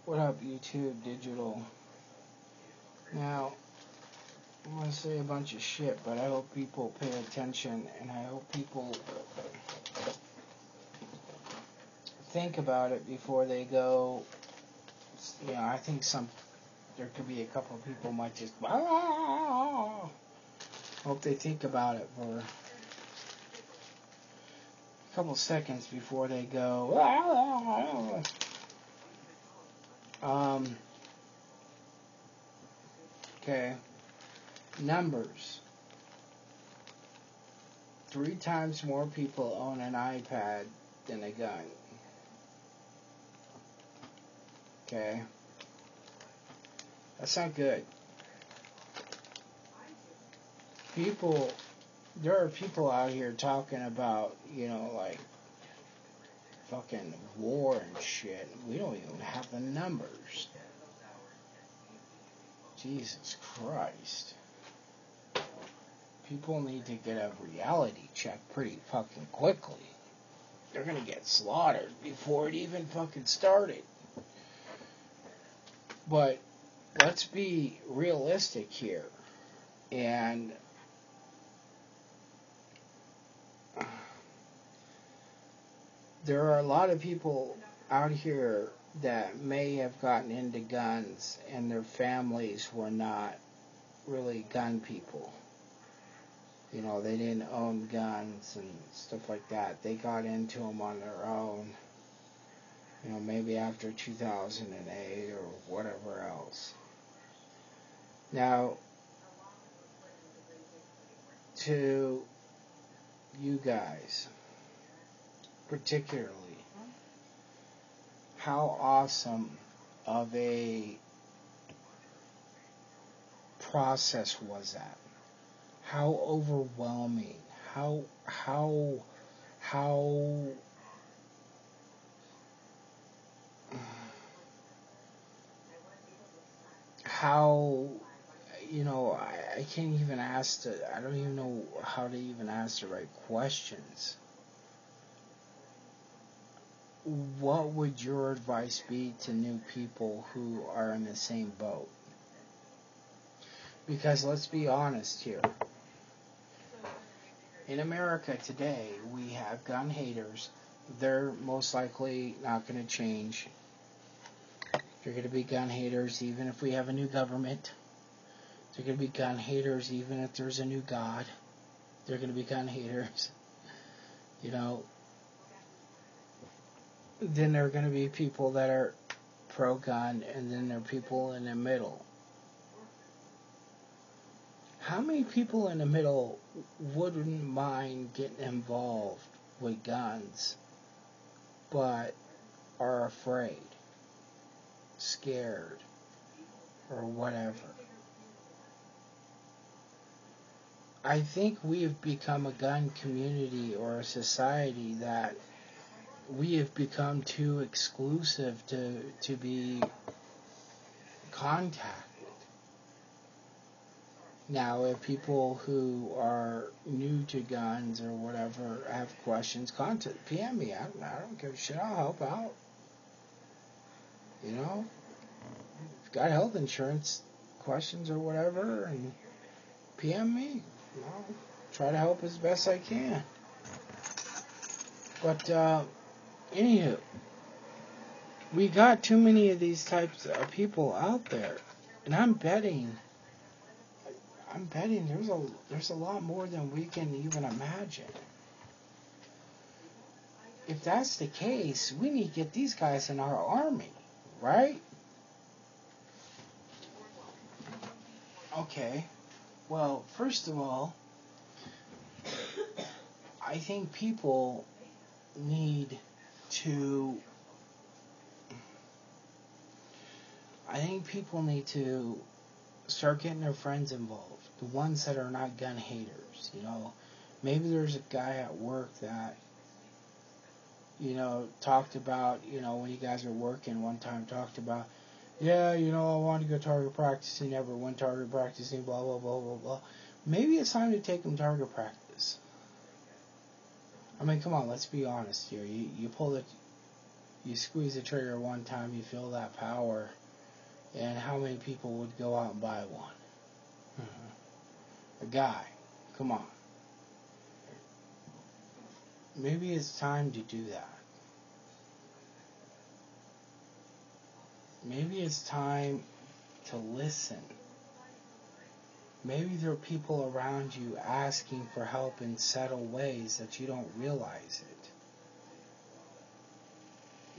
What up, YouTube Digital? Now, I'm going to say a bunch of shit, but I hope people pay attention, and I hope people think about it before they go. You know, I think there could be a couple of people might just, hope they think about it for a couple seconds before they go, okay. Numbers. 3 times more people own an iPad than a gun. Okay. That's not good. There are people out here talking about, like, fucking war and shit. We don't even have the numbers. Jesus Christ. People need to get a reality check pretty fucking quickly. They're gonna get slaughtered before it even fucking started. But let's be realistic here. And there are a lot of people out here that may have gotten into guns and their families were not really gun people. You know, they didn't own guns and stuff like that. They got into them on their own. You know, maybe after 2008 or whatever else. Now, to you guys, particularly, how awesome of a process was that? How overwhelming, how I can't even I don't even know how to even ask the right questions. What would your advice be to new people who are in the same boat? Because let's be honest here. In America today, we have gun haters. They're most likely not going to change. They're going to be gun haters even if we have a new government. They're going to be gun haters even if there's a new God. They're going to be gun haters. You know. Then there are going to be people that are pro-gun, and then there are people in the middle. How many people in the middle wouldn't mind getting involved with guns, but are afraid, scared, or whatever? I think we have become a gun community or a society that we have become too exclusive to be contacted. Now, if people who are new to guns or whatever have questions, PM me. I don't give a shit. I'll help out. You know, if you've got health insurance questions or whatever, and PM me. You know, try to help as best I can. But anywho, we got too many of these types of people out there, and I'm betting there's a lot more than we can even imagine. If that's the case, we need to get these guys in our army, right? Okay. Well, first of all, I think people need to start getting their friends involved. The ones that are not gun haters, you know. Maybe there's a guy at work that, talked about, when you guys were working one time, talked about, yeah, I want to go target practicing, never went target practicing, blah, blah, blah, blah, blah. Maybe it's time to take them target practice. I mean, come on, let's be honest here. You pull You squeeze the trigger one time, you feel that power. And how many people would go out and buy one? A guy. Come on. Maybe it's time to do that. Maybe it's time to listen. Maybe there are people around you asking for help in subtle ways that you don't realize it.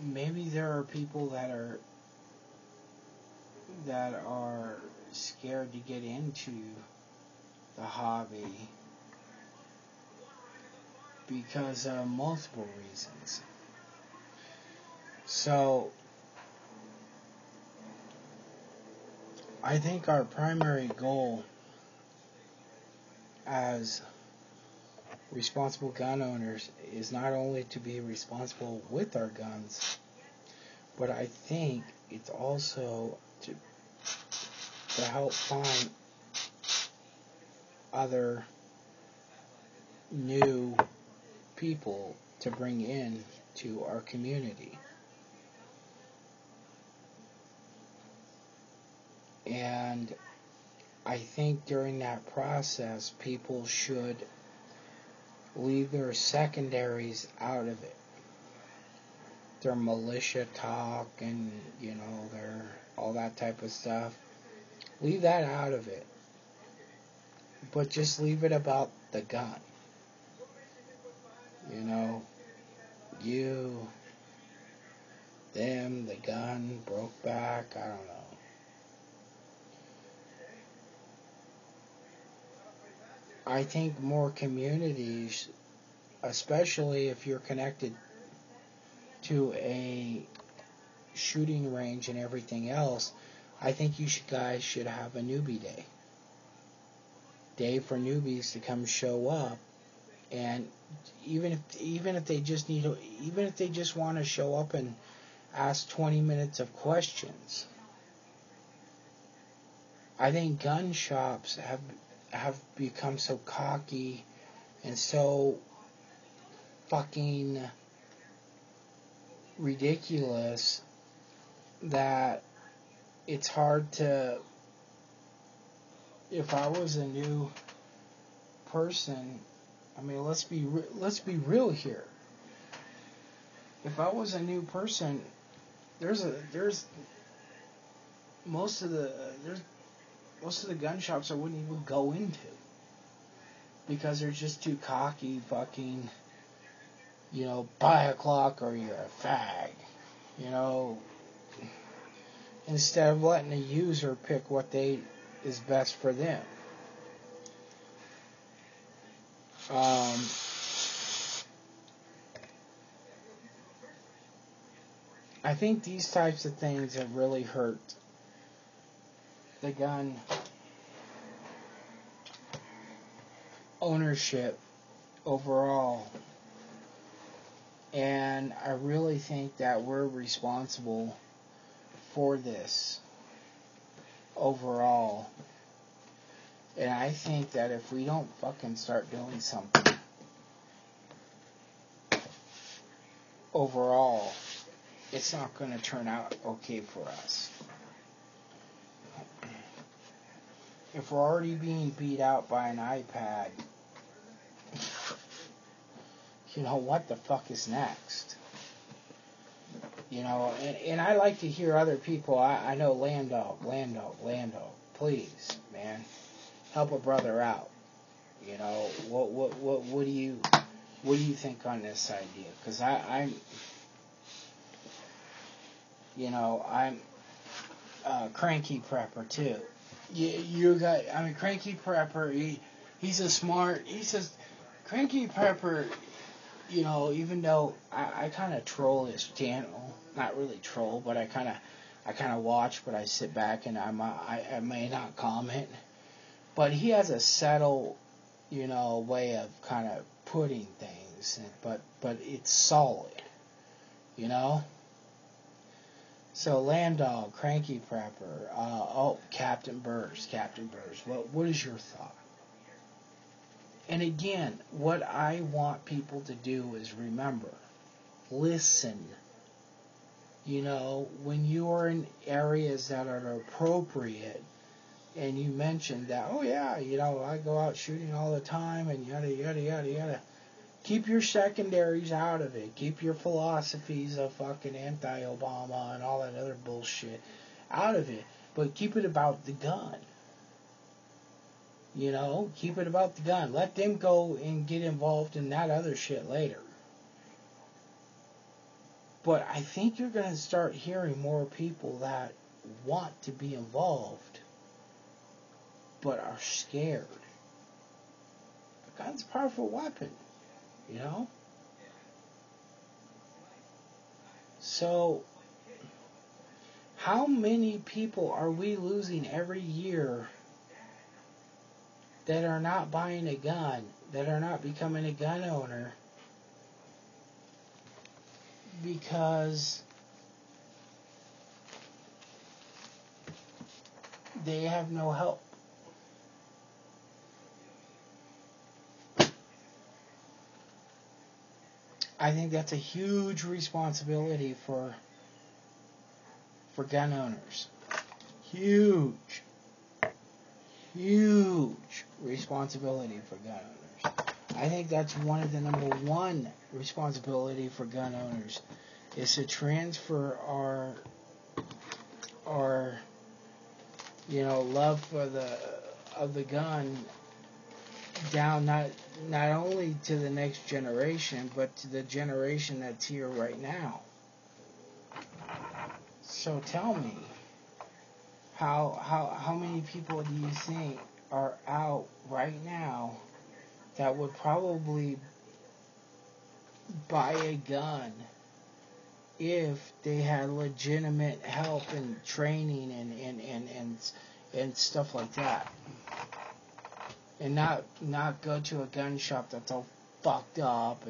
Maybe there are people that are scared to get into the hobby because of multiple reasons. So I think our primary goal as responsible gun owners is not only to be responsible with our guns, but I think it's also to help find other new people to bring in to our community. And I think during that process, people should leave their secondaries out of it. Their militia talk and, their all that type of stuff. Leave that out of it. But just leave it about the gun. You, them, the gun, broke back, I don't know. I think more communities, especially if you're connected to a shooting range and everything else, I think you guys should have a newbie day. Day for newbies to come show up, and even if they just want to show up and ask 20 minutes of questions. I think gun shops have become so cocky and so fucking ridiculous that it's hard to. If I was a new person, I mean, let's be real here. If I was a new person, there's most of the gun shops I wouldn't even go into because they're just too cocky. Fucking, buy a clock or you're a fag. Instead of letting the user pick what is best for them. I think these types of things have really hurt the gun ownership overall. And I really think that we're responsible for this overall. And I think that if we don't fucking start doing something overall, it's not going to turn out okay for us. If we're already being beat out by an iPad, what the fuck is next? And I like to hear other people. I know Landog, please, man, help a brother out. What do you think on this idea? Because I'm Cranky Prepper too. You got, Cranky Prepper. He says Cranky Prepper. Even though I kind of troll his channel, not really troll, but I kind of watch, but I sit back and I may not comment. But he has a subtle, way of kind of putting things, but it's solid, So Landog, Cranky Prepper, Captain Burrs. What is your thought? And again, what I want people to do is remember, listen. when you're in areas that are appropriate, and you mentioned that, oh yeah, I go out shooting all the time and yada yada yada yada. Keep your secondaries out of it. Keep your philosophies of fucking anti-Obama and all that other bullshit out of it. But keep it about the gun. Keep it about the gun. Let them go and get involved in that other shit later. But I think you're going to start hearing more people that want to be involved, but are scared. A gun's a powerful weapon, So, how many people are we losing every year that are not buying a gun, that are not becoming a gun owner, because they have no help? I think that's a huge responsibility for gun owners. Huge responsibility for gun owners. I think that's one of the number one responsibility for gun owners, is to transfer our love for the gun down, not only to the next generation, but to the generation that's here right now. So tell me, how many people do you think are out right now that would probably buy a gun if they had legitimate help and training and stuff like that? And not go to a gun shop that's all fucked up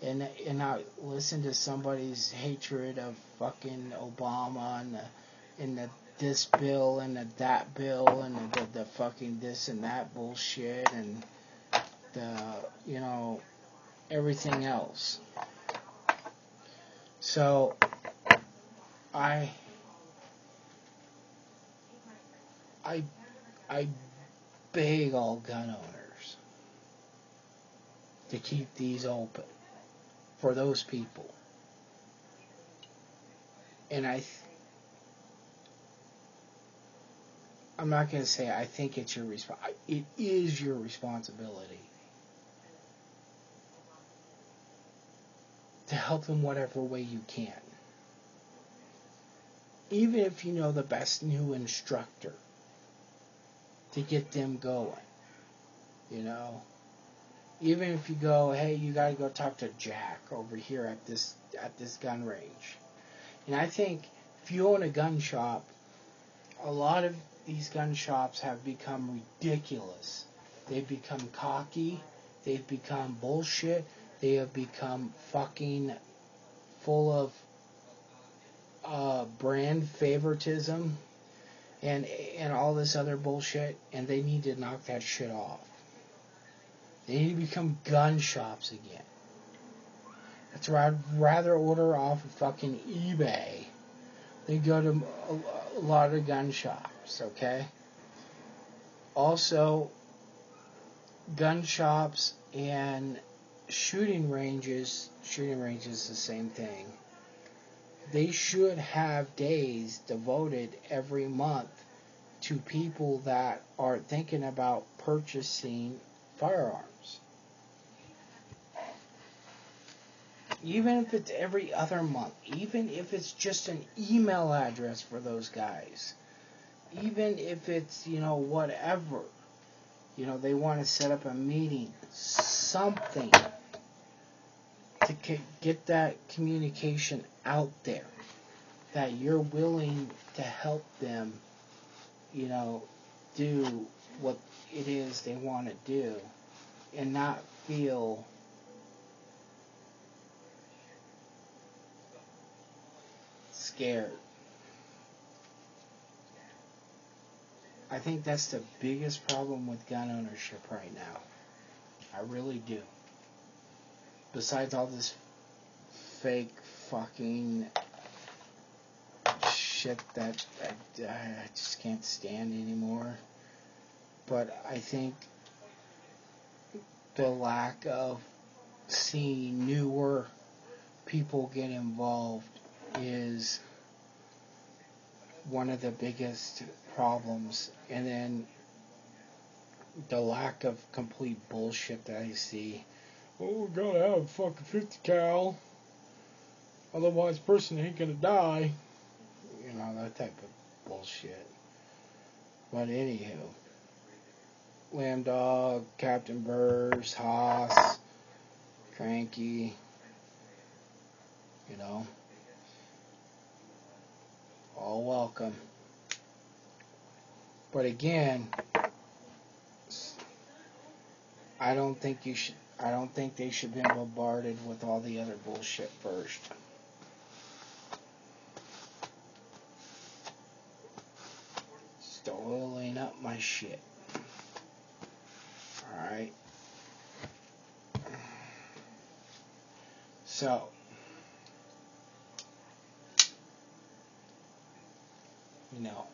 and not listen to somebody's hatred of fucking Obama and the this bill and the that bill and the fucking this and that bullshit and the everything else. So I beg all gun owners to keep these open for those people. And I'm not going to say I think it's your it is your responsibility to help them whatever way you can. Even if you know the best new instructor, to get them going. Even if you go, hey, you got to go talk to Jack over here at this gun range. And I think if you own a gun shop, a lot of these gun shops have become ridiculous. They've become cocky. They've become bullshit. They have become fucking full of brand favoritism and all this other bullshit, and they need to knock that shit off. They need to become gun shops again. That's why I'd rather order off of fucking eBay than go to a lot of gun shops, okay? Also, gun shops and shooting ranges the same thing. They should have days devoted every month to people that are thinking about purchasing firearms. Even if it's every other month, even if it's just an email address for those guys, even if it's, whatever, they want to set up a meeting, something to get that communication out there, that you're willing to help them, do what it is they want to do, and not feel scared. I think that's the biggest problem with gun ownership right now. I really do. Besides all this fake fucking bullshit that I just can't stand anymore. But I think the lack of seeing newer people get involved is one of the biggest problems. And then the lack of complete bullshit that I see. Oh, we gotta have a fucking 50 cal. Otherwise, person ain't gonna die. You know, that type of bullshit. But anywho, Lamb Dog, Captain Burrs, Haas, Cranky, you know, all welcome. But again, I don't think they should be bombarded with all the other bullshit first. Still oiling up my shit. Alright. So, you know,